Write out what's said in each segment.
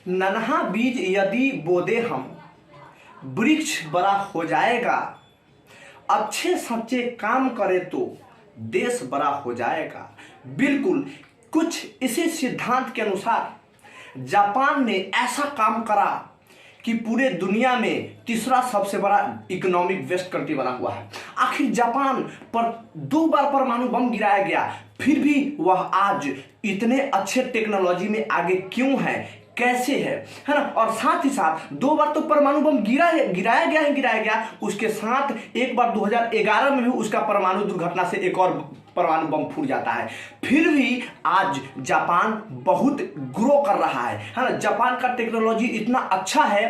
नन्हा बीज यदि बोदे हम, वृक्ष बड़ा हो जाएगा। अच्छे सच्चे काम करे तो देश बड़ा हो जाएगा। बिल्कुल कुछ इसी सिद्धांत के अनुसार जापान ने ऐसा काम करा कि पूरे दुनिया में तीसरा सबसे बड़ा इकोनॉमिक वेस्ट कंट्री बना हुआ है। आखिर जापान पर 2 बार परमाणु बम गिराया गया, फिर भी वह आज इतने अच्छे टेक्नोलॉजी में आगे क्यों है, कैसे है ना। और साथ ही साथ 2 बार तो परमाणु बम गिराया गया। उसके साथ एक बार 2011 में भी उसका परमाणु दुर्घटना से एक और परमाणु बम फूट जाता है। फिर भी आज जापान बहुत ग्रो कर रहा है ना। जापान का टेक्नोलॉजी इतना अच्छा है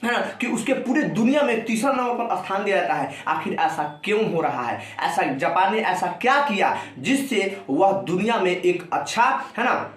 ना कि उसके पूरे दुनिया में तीसरा नंबर पर स्थान दिया जाता है। आखिर ऐसा क्यों हो रहा है? ऐसा जापान ने ऐसा क्या किया जिससे वह दुनिया में एक अच्छा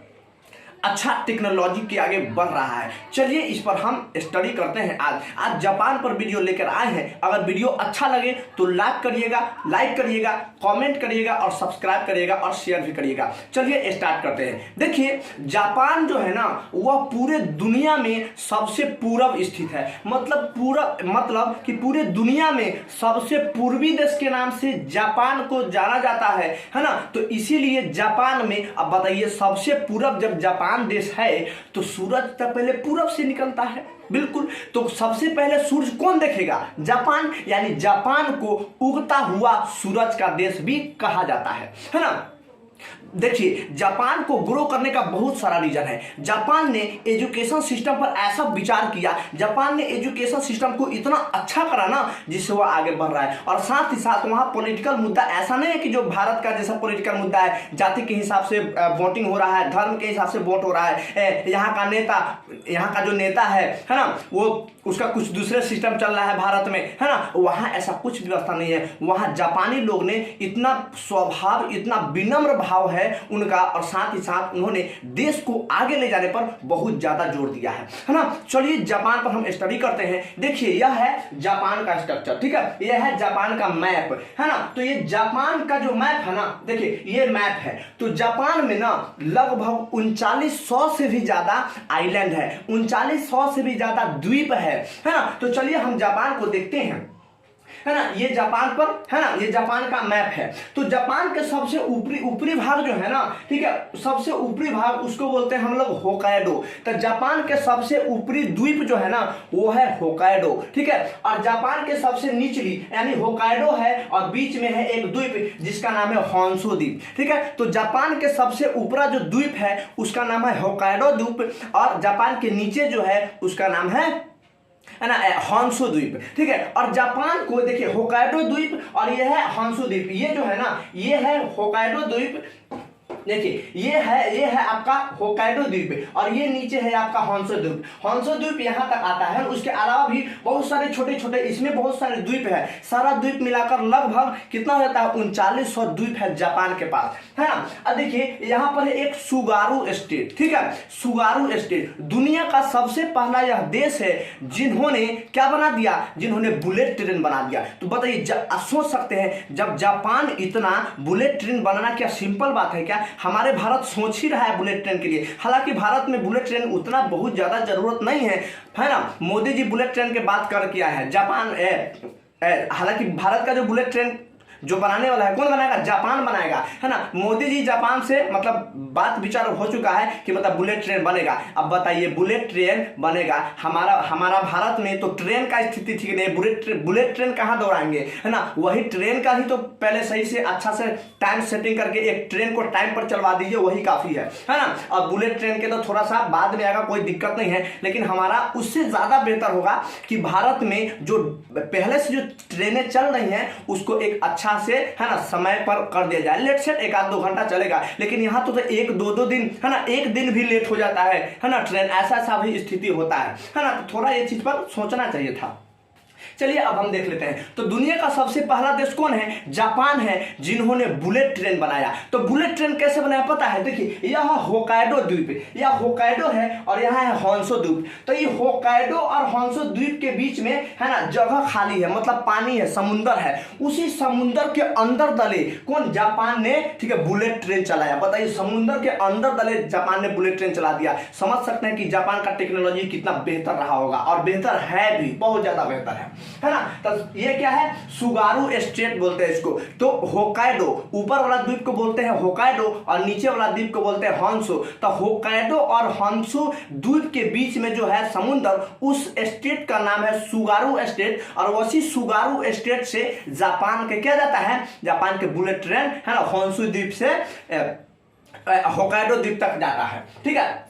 टेक्नोलॉजी के आगे बढ़ रहा है? चलिए इस पर हम स्टडी करते हैं। आज जापान पर वीडियो लेकर आए हैं। अगर वीडियो अच्छा लगे तो लाइक करिएगा, कमेंट करिएगा और सब्सक्राइब करिएगा और शेयर भी करिएगा। चलिए स्टार्ट करते हैं। देखिए जापान जो है ना वह पूरे दुनिया में सबसे पूर्व स्थित है। मतलब कि पूरे दुनिया में सबसे पूर्वी देश के नाम से जापान को जाना जाता है ना। तो इसीलिए जापान में अब बताइए सबसे पूर्व जब जापान देश है तो सूरज तो पहले पूरब से निकलता है। बिल्कुल, तो सबसे पहले सूरज कौन देखेगा? जापान। यानी जापान को उगता हुआ सूरज का देश भी कहा जाता है ना। देखिए जापान को ग्रो करने का बहुत सारा रीजन है। जापान ने एजुकेशन सिस्टम पर ऐसा विचार किया, जापान ने एजुकेशन सिस्टम को इतना अच्छा करा ना जिससे वह आगे बढ़ रहा है। और साथ ही साथ वहाँ पॉलिटिकल मुद्दा ऐसा नहीं है कि जो भारत का जैसा पॉलिटिकल मुद्दा है, जाति के हिसाब से वोटिंग हो रहा है, धर्म के हिसाब से वोट हो रहा है। यहाँ का जो नेता है ना वो उसका कुछ दूसरे सिस्टम चल रहा है भारत में, है ना। वहाँ ऐसा कुछ व्यवस्था नहीं है। वहाँ जापानी लोग ने इतना स्वभाव, इतना विनम्र भाव है उनका, और साथ ही साथ उन्होंने देश को आगे ले जाने पर बहुत ज्यादा जोर दिया है ना। चलिए जापान पर हम स्टडी करते हैं। देखिए यह है जापान का स्ट्रक्चर, ठीक है। यह है जापान का मैप, है ना। तो ये जापान का जो मैप है ना, देखिए ये मैप है। तो जापान में ना लगभग 3900 से भी ज्यादा आइलैंड है, 3900 से भी ज्यादा द्वीप है ना। तो चलिए हम जापान को देखते हैं, है ना। ये जापान पर है ना, ये जापान का मैप है। तो जापान के सबसे ऊपरी भाग जो है ना, ठीक है, सबसे ऊपरी भाग उसको बोलते हैं हम लोग होकाइडो। तो जापान के सबसे ऊपरी द्वीप जो है ना वो है होकाइडो, ठीक है। और जापान के सबसे निचली यानी होकाइडो है और बीच में है एक द्वीप जिसका नाम है होन्शु द्वीप, ठीक है। तो जापान के सबसे ऊपरा जो द्वीप है उसका नाम है होकाइडो द्वीप, और जापान के नीचे जो है उसका नाम है ना होन्शु द्वीप, ठीक है। और जापान को देखिए होकाइडो द्वीप और ये है होन्शु द्वीप। ये जो है ना ये है होकाइडो द्वीप, देखिए ये है आपका होकाइडो द्वीप और ये नीचे है आपका होन्शु द्वीप। होन्शु द्वीप यहाँ तक आता है। उसके अलावा भी बहुत सारे छोटे इसमें बहुत सारे द्वीप है। सारा द्वीप मिलाकर लगभग कितना हो जाता है? 3900 द्वीप है जापान के पास, है ना। अब देखिए यहाँ पर है एक सुगारू स्टेट, ठीक है। सुगारू स्टेट दुनिया का सबसे पहला यह देश है जिन्होंने क्या बना दिया? जिन्होंने बुलेट ट्रेन बना दिया। तो बताइए सोच सकते हैं जब जापान इतना बुलेट ट्रेन बनाना क्या सिंपल बात है क्या? हमारे भारत सोच ही रहा है बुलेट ट्रेन के लिए। हालांकि भारत में बुलेट ट्रेन उतना बहुत ज्यादा जरूरत नहीं है ना। मोदी जी बुलेट ट्रेन की बात कर किया है। जापान हालांकि भारत का जो बुलेट ट्रेन जो बनाने वाला है कौन बनाएगा? जापान बनाएगा, है ना। मोदी जी जापान से मतलब बात विचार हो चुका है कि मतलब बुलेट ट्रेन बनेगा। अब बताइए बुलेट ट्रेन बनेगा, हमारा भारत में तो ट्रेन का स्थिति ठीक नहीं, बुलेट ट्रेन कहाँ दौड़ाएंगे, है ना। वही ट्रेन का ही तो पहले सही से अच्छा से टाइम सेटिंग करके एक ट्रेन को टाइम पर चलवा दीजिए, वही काफी है ना। और बुलेट ट्रेन के तो थोड़ा सा बाद में आएगा, कोई दिक्कत नहीं है, लेकिन हमारा उससे ज्यादा बेहतर होगा कि भारत में जो पहले से जो ट्रेनें चल रही हैं उसको एक अच्छा से, है ना, समय पर कर दिया जाए। लेट सेट 1-2 घंटा चलेगा, लेकिन यहाँ तो 1-2 दिन, है ना, एक दिन भी लेट हो जाता है ना ट्रेन। ऐसा भी स्थिति होता है ना। तो थोड़ा ये चीज पर सोचना चाहिए था। चलिए अब हम देख लेते हैं। तो दुनिया का सबसे पहला देश कौन है? जापान है, जिन्होंने बुलेट ट्रेन बनाया। तो बुलेट ट्रेन कैसे बनाया पता है? देखिए यह होकाइडो द्वीप, यह होकाइडो है और यहाँ है होन्शु द्वीप। तो ये होकाइडो और होन्शु द्वीप के बीच में है ना जगह खाली है, मतलब पानी है, समुंदर है। उसी समुंदर के अंदर दले कौन? जापान ने, ठीक है, बुलेट ट्रेन चलाया। बताइए, समुंदर के अंदर दले जापान ने बुलेट ट्रेन चला दिया। समझ सकते हैं कि जापान का टेक्नोलॉजी कितना बेहतर रहा होगा, और बेहतर है भी, बहुत ज्यादा बेहतर है ना। तो ये क्या है? सुगारू स्टेट बोलते हैं इसको। तो होकाइडो, ऊपर वाला द्वीप को बोलते हैं होकाइडो और नीचे वाला द्वीप को बोलते हैं होन्शु। तो होकाइडो और होन्शु द्वीप के बीच में जो है समुद्र, उस स्टेट का नाम है सुगारू स्टेट। और वैसी सुगारू स्टेट से जापान के क्या जाता है? जापान के बुलेट ट्रेन है ना होन्शु द्वीप से होकाइडो द्वीप तक जाता है। ठीक है,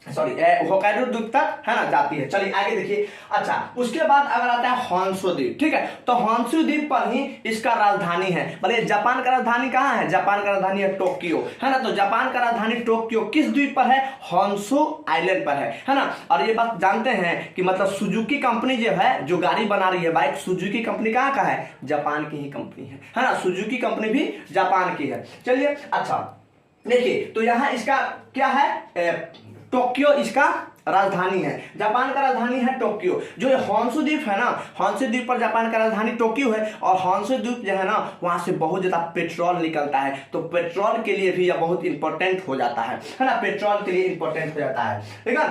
सॉरी होकाइडो द्वीप तक है ना जाती है। चलिए आगे देखिए। अच्छा, उसके बाद अगर आता है होन्शु द्वीप। ठीक है, तो होन्शु द्वीप पर ही इसका राजधानी है। बोले जापान का राजधानी कहाँ है? जापान का राजधानी है टोक्यो, है ना। तो जापान का राजधानी टोक्यो किस द्वीप पर है? होन्शु आइलैंड पर है ना। और ये बात जानते हैं कि मतलब सुजुकी कंपनी जो है, जो गाड़ी बना रही है बाइक, सुजुकी कंपनी कहाँ का है? जापान की ही कंपनी है ना। सुजुकी कंपनी भी जापान की है। चलिए, अच्छा देखिए, तो यहाँ इसका क्या है? टोक्यो इसका राजधानी है। जापान का राजधानी है टोक्यो। जो ये होन्शु द्वीप है ना, होन्शु द्वीप पर जापान का राजधानी टोक्यो है। और होन्शु द्वीप जो है ना, वहां से बहुत ज्यादा पेट्रोल निकलता है। तो पेट्रोल के लिए भी यह बहुत इंपॉर्टेंट हो जाता है ना। पेट्रोल के लिए इंपॉर्टेंट हो जाता है, ठीक है।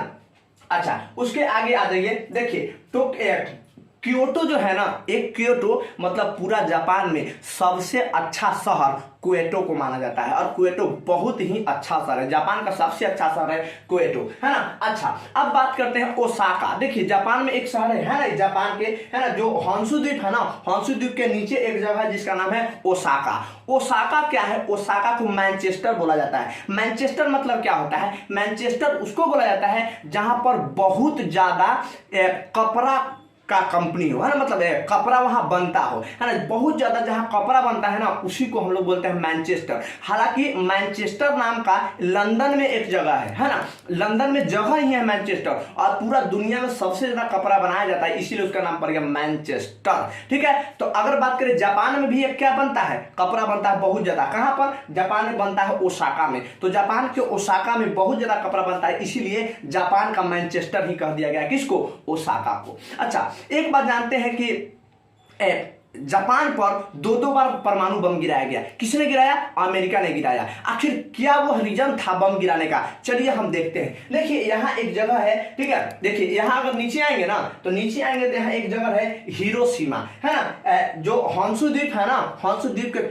अच्छा, उसके आगे आ जाइए। देखिए क्योटो जो है ना, एक क्योटो मतलब पूरा जापान में सबसे अच्छा शहर क्वेटो को माना जाता है। और क्वेटो बहुत ही अच्छा शहर है, जापान का सबसे अच्छा शहर है क्वेटो, है ना। अच्छा, अब बात करते हैं ओसाका। देखिए जापान में एक शहर है ना, जापान के, है ना, जो होन्शु द्वीप है ना, होन्शु द्वीप के नीचे एक जगह है जिसका नाम है ओसाका। ओसाका क्या है? ओसाका को मैनचेस्टर बोला जाता है। मैनचेस्टर मतलब क्या होता है? मैनचेस्टर उसको बोला जाता है जहां पर बहुत ज्यादा कपड़ा का कंपनी हो, है ना, मतलब कपड़ा वहां बनता हो, है ना। बहुत ज्यादा जहां कपड़ा बनता है ना, उसी को हम लोग बोलते हैं मैनचेस्टर। हालांकि मैनचेस्टर नाम का लंदन में एक जगह है ना, लंदन में जगह ही है मैनचेस्टर। और पूरा दुनिया में सबसे ज्यादा कपड़ा बनाया जाता है, इसीलिए उसका नाम पड़ गया मैनचेस्टर। ठीक है, तो अगर बात करें जापान में भी एक क्या बनता है? कपड़ा बनता है बहुत ज्यादा। कहां पर? जापान में बनता है ओसाका में। तो जापान के ओसाका में बहुत ज्यादा कपड़ा बनता है, इसीलिए जापान का मैनचेस्टर ही कह दिया गया। किसको? ओसाका को। अच्छा, एक बात जानते हैं कि जापान पर दो बार परमाणु बम गिराया गया। किसने गिराया? अमेरिका ने गिराया। आखिर क्या वो रीजन था बम गिराने का? चलिए हम देखते हैं। देखिए यहाँ एक जगह है, ठीक है। देखिए यहाँ अगर नीचे आएंगे ना, तो नीचे आएंगे तो यहाँ एक जगह है हिरोशिमा, है ना। जो होन्शु द्वीप है ना, होन्शु द्वीप के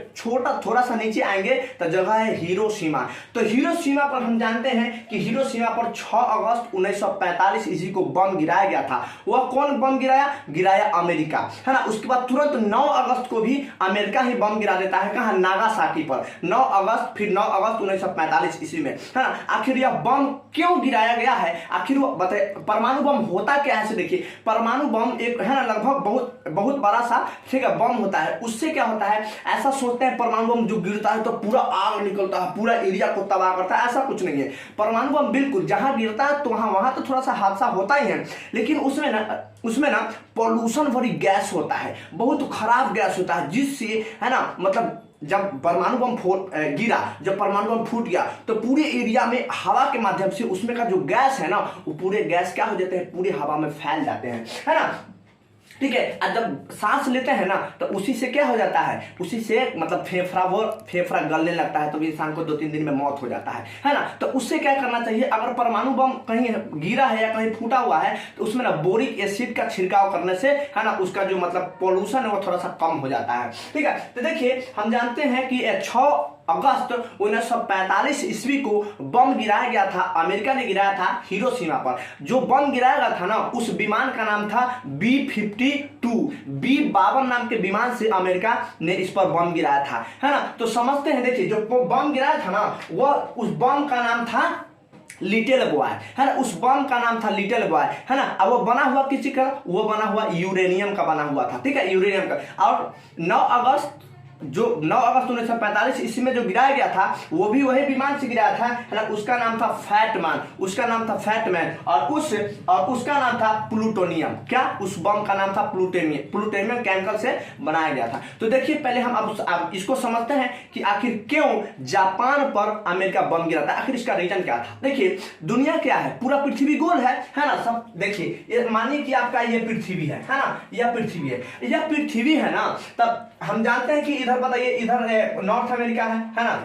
थोड़ा सा नीचे आएंगे तो जगह है हिरोशिमा। तो हिरोशिमा पर हम जानते हैं कि हिरोशिमा पर 6 अगस्त 1945 ईस्वी को बम गिराया गया था। वह कौन बम गिराया? अमेरिका, है ना। उसके बाद तुरंत 9 अगस्त को भी अमेरिका ही बम गिरा देता है। कहां? नागासाकी पर। 9 अगस्त, फिर 9 अगस्त 1945 ईस्वी में, है ना। आखिर यह बम क्यों गिराया गया है? आखिर वो बताए, परमाणु बम होता क्या है? देखिए परमाणु बम एक, है ना, लगभग बहुत बड़ा सा, ठीक है, बम होता है। उससे क्या होता है? ऐसा सोचते हैं परमाणु बम जो गिरता है तो पूरा आग निकलता है, पूरा एरिया को तबाह करता है। ऐसा कुछ नहीं है। परमाणु बम बिल्कुल जहां गिरता है तो वहां तो थोड़ा सा हादसा होता ही है, लेकिन उसमें ना पॉल्यूशन भरी गैस होता है, बहुत खराब गैस होता है, जिससे, है ना, मतलब जब परमाणु बम गिरा, जब परमाणु बम फूट गया तो पूरे एरिया में हवा के माध्यम से उसमें का जो गैस है ना, वो पूरे गैस क्या हो जाते हैं? पूरे हवा में फैल जाते हैं, है ना। ठीक है, और जब सांस लेते हैं ना तो उसी से क्या हो जाता है? उसी से मतलब फेफड़ा गलने लगता है, तो इंसान को 2-3 दिन में मौत हो जाता है ना। तो उससे क्या करना चाहिए? अगर परमाणु बम कहीं गिरा है या कहीं फूटा हुआ है तो उसमें ना बोरिक एसिड का छिड़काव करने से, है ना, उसका जो मतलब पॉल्यूशन है वो थोड़ा सा कम हो जाता है। ठीक है, तो देखिए हम जानते हैं कि 6 अगस्त 1945 ईस्वी को बम गिराया गया था, अमेरिका ने गिराया था हिरोशिमा पर। जो बम गिराया गया था ना, उस विमान का नाम था B-52, B-52 नाम के विमान से अमेरिका ने इस पर बम गिराया था, है ना। तो समझते हैं, देखिए जो बम गिराया था ना, वह उस बम का नाम था लिटिल बॉय, है ना। उस बम का नाम था लिटिल बॉय, है ना। अब वो बना हुआ किसी का? वो बना हुआ यूरेनियम का बना हुआ था, ठीक है, यूरेनियम का। और 9 अगस्त जो 9 अगस्त 1945 ईस्वी में जो गिराया गया था वो भी वही विमान से गिराया था, है ना। उसका नाम था फैटमैन, उसका नाम था फैटमैन, और उसका नाम था प्लूटोनियम। क्या? उस बम का नाम था प्लूटोनियम केमिकल से बनाया गया था। तो देखिए पहले हम अब इसको समझते हैं कि आखिर क्यों जापान पर अमेरिका बम गिरा था, आखिर इसका रीजन क्या था। देखिए दुनिया क्या है, पूरा पृथ्वी गोल है ना। सब देखिए, मानिए कि आपका ये पृथ्वी है ना, यह पृथ्वी है, यह पृथ्वी है ना। तब हम जानते हैं कि इधर बताइए, इधर नॉर्थ अमेरिका है ना।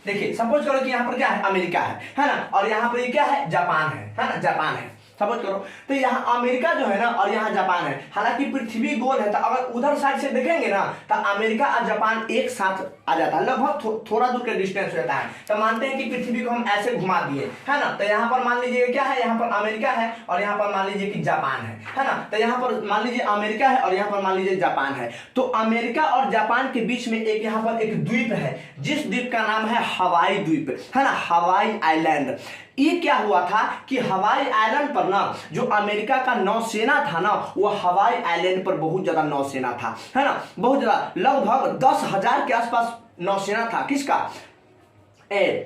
देखिए सपोज करो कि यहाँ पर क्या है, अमेरिका है ना, और यहाँ पर ये क्या है, जापान है ना, जापान है। सपोज करो तो यहाँ अमेरिका जो है ना और यहाँ जापान है। हालांकि पृथ्वी गोल है, तो अगर उधर साइड से देखेंगे ना तो अमेरिका और जापान एक साथ आ जाता है, लगभग थोड़ा दूर का डिस्टेंस रहता है। तो मानते हैं कि पृथ्वी को हम ऐसे घुमा दिए, है ना। तो यहाँ पर मान लीजिए क्या है, यहाँ पर अमेरिका है और यहाँ पर मान लीजिए कि जापान है ना। तो यहाँ पर मान लीजिए अमेरिका है और यहाँ पर मान लीजिए जापान है। तो अमेरिका और जापान के बीच में एक यहाँ पर एक द्वीप है, जिस द्वीप का नाम है हवाई द्वीप, है ना, हवाई आइलैंड। ये क्या हुआ था कि हवाई आइलैंड पर ना जो अमेरिका का नौसेना था ना, वो हवाई आइलैंड पर बहुत ज्यादा नौसेना था, है ना, बहुत ज्यादा, लगभग 10,000 के आसपास नौसेना था। किसका?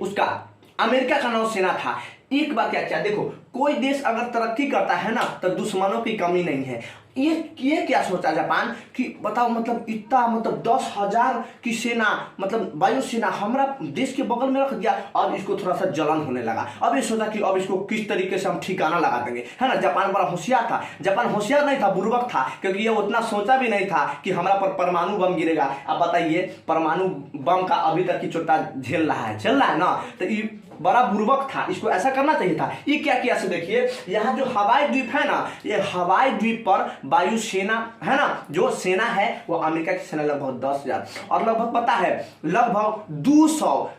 उसका अमेरिका का नौसेना था। एक बार क्या क्या देखो, कोई देश अगर तरक्की करता है ना तो दुश्मनों की कमी नहीं है। ये क्या सोचा जापान कि बताओ, मतलब इतना, मतलब 10,000 की सेना, मतलब वायुसेना हमारा देश के बगल में रख दिया, और इसको थोड़ा सा जलन होने लगा। अब ये सोचा कि अब इसको किस तरीके से हम ठिकाना लगा देंगे, है ना। जापान बड़ा होशियार था, जापान होशियार नहीं था, बुर्बक था, क्योंकि ये उतना सोचा भी नहीं था कि हमारा पर परमाणु बम गिरेगा। अब बताइए, परमाणु बम का अभी तक की चोटा झेल रहा है ना, तो ये बड़ा बुर्बक था, इसको ऐसा करना चाहिए था। ये क्या किया से देखिए, यहाँ जो हवाई द्वीप है ना, ये हवाई द्वीप पर वायुसेना है ना, जो सेना है वो अमेरिका की सेना लगभग 10,000, और लगभग पता है लगभग 200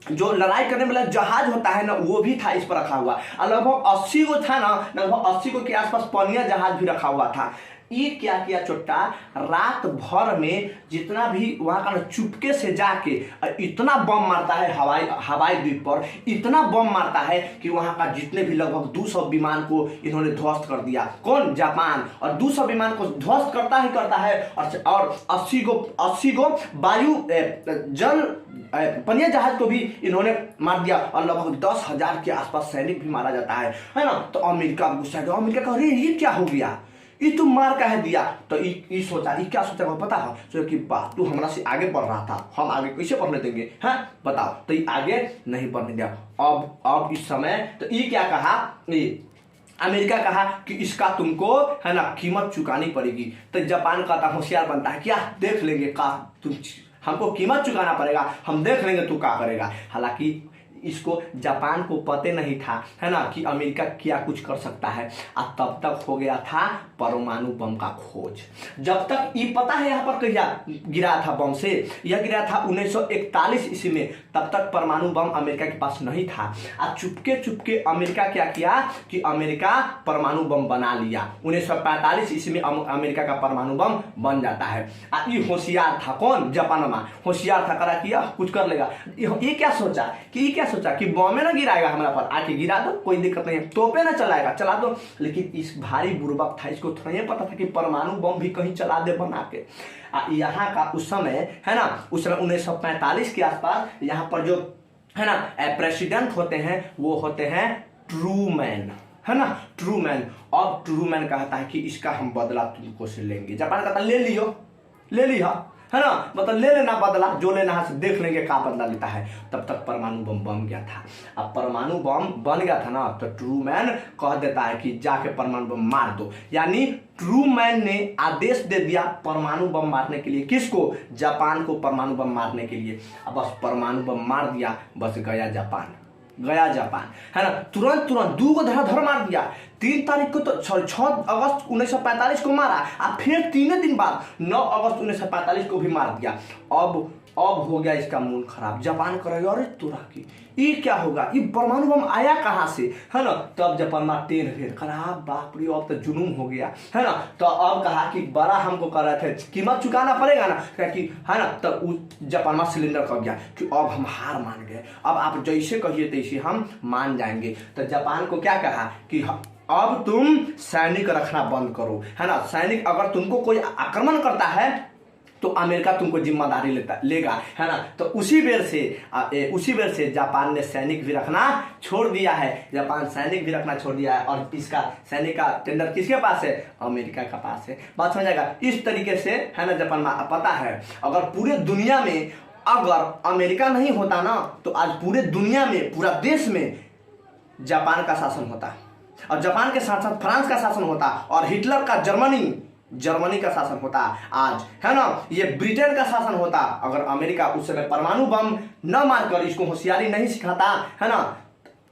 जो लड़ाई करने वाला जहाज होता है ना, वो भी था इस पर रखा हुआ, और लगभग 80 को था ना, लगभग 80 को के आसपास पनिया जहाज भी रखा हुआ था। ये क्या किया चोट्टा, रात भर में जितना भी वहां का चुपके से जाके इतना बम मारता है हवाई द्वीप पर, इतना बम मारता है कि वहां का जितने भी लगभग 200 विमान को इन्होंने ध्वस्त कर दिया। कौन? जापान। और 200 विमान को ध्वस्त करता है और 80 को वायु जल पनिया जहाज को भी इन्होंने मार दिया, और लगभग 10,000 के आसपास सैनिक भी मारा जाता है ना। तो अमेरिका गुस्सा गया, अमेरिका कह रही ये क्या हो गया, ये तुम मार काहे दिया। तो ये सोचा, ये क्या सोचा पता है, सोचा कि बात तू हमरा से आगे बढ़ रहा था, हम आगे कैसे बढ़ने देंगे, हैं बताओ। तो ये आगे नहीं बढ़ने दिया। अब इस समय तो ये क्या कहा, ये अमेरिका कहा कि इसका तुमको, है ना, कीमत चुकानी पड़ेगी। तो जापान का होशियार बनता है, क्या देख लेंगे, का तुम हमको कीमत चुकाना पड़ेगा, हम देख लेंगे तू क्या करेगा। हालांकि इसको जापान को पता नहीं था, है ना, कि अमेरिका क्या कुछ कर सकता है। और तब तक हो गया था परमाणु बम का खोज। जब तक ये पता है यहाँ पर क्या गिरा था बम से, यह गिरा था 1941 ईस्वी में, तब तक परमाणु बम अमेरिका के पास नहीं था। और चुपके अमेरिका क्या किया कि अमेरिका परमाणु बम बना लिया। 1945 ईस्वी में अमेरिका का परमाणु बम बन जाता है। और ये होशियार था, कौन? जापान में होशियार था, करा किया कुछ कर लेगा। ये क्या सोचा कि बॉम्बे ना गिराएगा हमारा पर, आके गिरा दो, कोई दिक्कत नहीं है, तोपे ना चलाएगा, चला दो। लेकिन इस भारी बुर्बक था, इसको थोड़ा ये पता था कि परमाणु बम भी कहीं चला दे बना के। यहाँ का उस समय, है ना, उस समय 1945 के आसपास यहाँ पर जो, है ना, प्रेसिडेंट होते हैं वो होते हैं ट्रूमैन, है ना, ट्रूमैन। और ट्रूमैन कहता है कि इसका हम बदला तुमको से लेंगे। जापान कहता ले लिया, है ना, मतलब ले लेना बदला, जो लेना है देख लेंगे का बदला लेता है। तब तक परमाणु बम बन गया था। अब परमाणु बम बन गया था ना, तो ट्रूमैन कह देता है कि जाके परमाणु बम मार दो। यानी ट्रूमैन ने आदेश दे दिया परमाणु बम मारने के लिए। किसको? जापान को परमाणु बम मारने के लिए। अब बस परमाणु बम मार दिया, बस गया जापान, है ना। तुरंत 2 को धराधर मार दिया। 3 तारीख को तो 6 अगस्त 1945 को मारा, और फिर 3 दिन बाद 9 अगस्त 1945 को भी मार दिया। अब हो गया इसका मूड खराब। जापान करेगा, अरे तोरा की ये क्या होगा, ये परमाणु बम आया कहाँ से, है ना। तब जापान में टेन फिर खराब, बाप रे अब तो जुनून हो गया, है ना। तो अब कहा कि बड़ा हमको कर रहे थे, कीमत चुकाना पड़ेगा ना, क्योंकि, है ना। तो जापान में सिलेंडर कर गया कि अब हम हार मान गए, अब आप जैसे कहिए तैसे हम मान जाएंगे। तो जापान को क्या कहा कि अब तुम सैनिक रखना बंद करो, है ना। सैनिक अगर तुमको कोई आक्रमण करता है तो अमेरिका तुमको जिम्मेदारी लेगा, है ना। तो उसी बेर से जापान ने सैनिक भी रखना छोड़ दिया है। जापान सैनिक भी रखना छोड़ दिया है और इसका सैनिक का टेंडर किसके पास है? अमेरिका का पास है। बात समझ आएगा। इस तरीके से, है ना, जापान में पता है अगर पूरे दुनिया में अगर अमेरिका नहीं होता ना तो आज पूरे दुनिया में, पूरा देश में जापान का शासन होता और जापान के साथ साथ फ्रांस का शासन होता और हिटलर का जर्मनी का शासन होता आज, है ना। ये ब्रिटेन का शासन होता अगर अमेरिका उस समय परमाणु बम न मारकर इसको होशियारी नहीं सिखाता, है ना।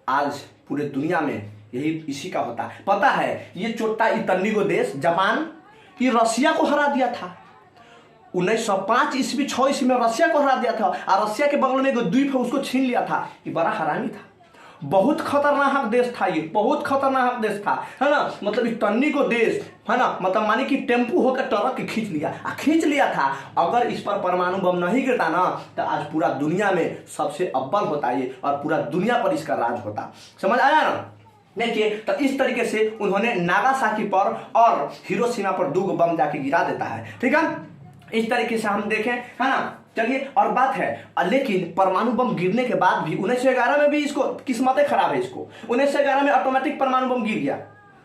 आज पूरे दुनिया में इसी का होता। पता है ये छोटा इतनी को देश जापान, ये रसिया को हरा दिया था 1905 ईस्वी 6 ईस्वी में रसिया को हरा दिया था और रसिया के बगल में एक द्वीप है उसको छीन लिया था। ये बड़ा हरामी था, बहुत खतरनाक देश था, ये बहुत खतरनाक देश था, है ना। मतलब इतनी को देश, है ना, मतलब मानी कि टेम्पू होकर ट्रक के खींच लिया था। अगर इस पर परमाणु बम नहीं गिरता ना तो आज पूरा दुनिया में सबसे अव्वल होता ये और पूरा दुनिया पर इसका राज होता। समझ आया ना। देखिए, तो इस तरीके से उन्होंने नागासाकी पर और हिरोशिमा पर 2 बम जाके गिरा देता है, ठीक है। इस तरीके से हम देखें, है ना। चलिए, और बात है, लेकिन परमाणु बम गिरने के बाद भी 1911 में भी इसको किस्मतें खराब है। इसको 1911 में ऑटोमेटिक परमाणु बम गिर गया।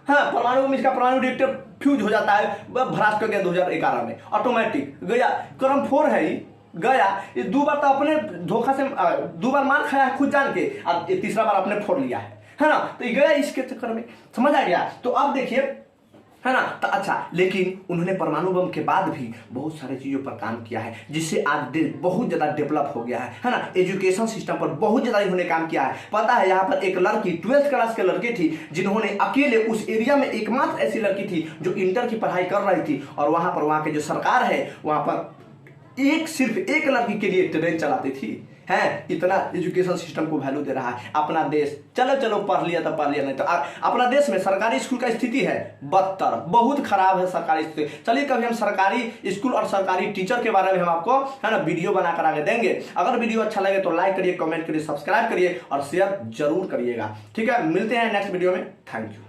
हाँ, परमाणु बम, इसका परमाणु रिएक्टर फ्यूज हो जाता है, भ्रष्ट कर गया 2011 में, ऑटोमेटिक गया। क्रम 4 है गया। ये 2 बार तो अपने धोखा से 2 बार मार खाया है खुद जान के, अब 3रा बार अपने फोड़ लिया है ना। तो ये गया इसके चक्कर में, समझ आ गया। तो अब देखिए, है ना। तो अच्छा, लेकिन उन्होंने परमाणु बम के बाद भी बहुत सारी चीजों पर काम किया है जिससे आज देश बहुत ज्यादा डेवलप हो गया है ना। एजुकेशन सिस्टम पर बहुत ज्यादा इन्होंने काम किया है। पता है यहाँ पर एक लड़की 12th क्लास के लड़की थी जिन्होंने अकेले उस एरिया में एकमात्र ऐसी लड़की थी जो इंटर की पढ़ाई कर रही थी और वहां के जो सरकार है वहां पर सिर्फ एक लड़की के लिए ट्रेन चलाती थी, है। इतना एजुकेशन सिस्टम को वैल्यू दे रहा है अपना देश। चलो पढ़ लिया तो पढ़ लिया, नहीं तो अपना देश में सरकारी स्कूल का स्थिति है बदतर, बहुत खराब है सरकारी स्थिति। चलिए, कभी हम सरकारी स्कूल और सरकारी टीचर के बारे में हम आपको, है ना, वीडियो बनाकर आगे देंगे। अगर वीडियो अच्छा लगे तो लाइक करिए, कमेंट करिए, सब्सक्राइब करिए और शेयर जरूर करिएगा, ठीक है। मिलते हैं नेक्स्ट वीडियो में। Thank you.